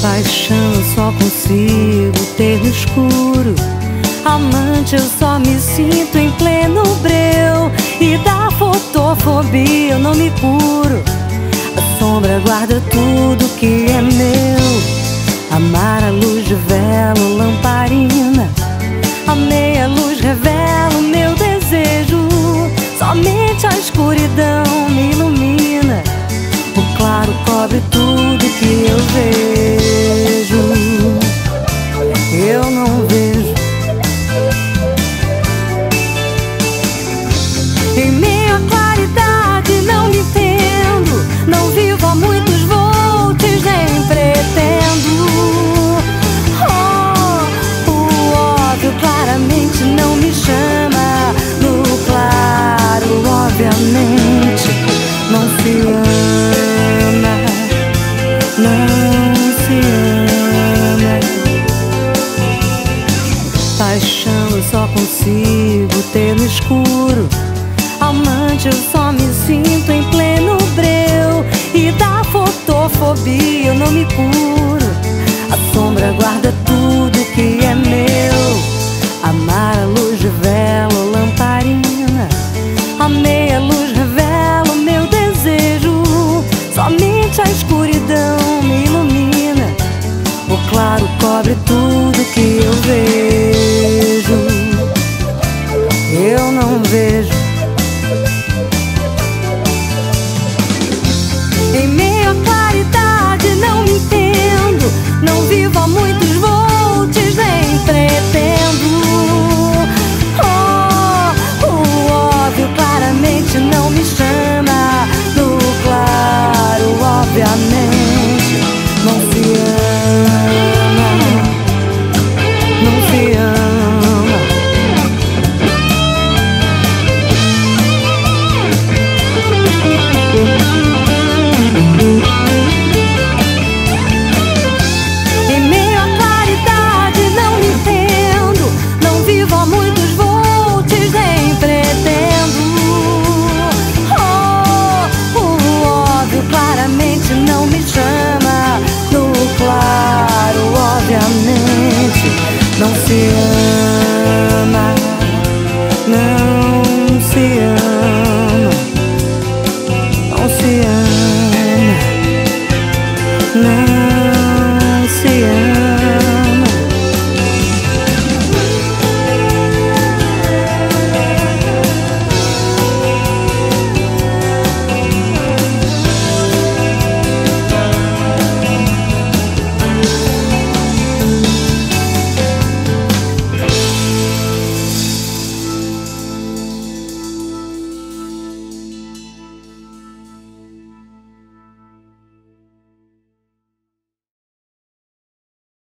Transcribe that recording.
Paixão eu só consigo ter no escuro. Amante eu só me sinto em pleno breu. E da fotofobia eu não me curo. A sombra guarda tudo que é meu. Amar a luz de velo, lamparina. A meia luz revela o meu desejo. Somente a escuridão me ilumina. O claro cobre tudo que eu vejo. Eu não vejo. Em meio à claridade não me entendo. Não vivo a muitos volts, nem pretendo. Oh, o óbvio claramente não me chama. No claro, obviamente, não se ama. Não se ama. Paixão eu só consigo ter no escuro. Amante eu só me sinto em pleno breu. E da fotofobia eu não me curo. A sombra guarda tudo que é meu. Amar a luz de velo, lamparina. A meia luz revela o meu desejo. Somente a escuridão me ilumina. O claro cobre tudo que eu vejo. Eu não vejo. Em meio à claridade não me entendo. Não vivo a muitos volts, nem pretendo. Oh, o óbvio claramente não me chama. No claro, obviamente, não se ama. Não se ama. Em meio à claridade não me entendo. Não vivo a muitos volts, nem pretendo. Oh, o óbvio claramente não me chama. No claro, obviamente, não se ama. Não se ama. Não se ama. Não.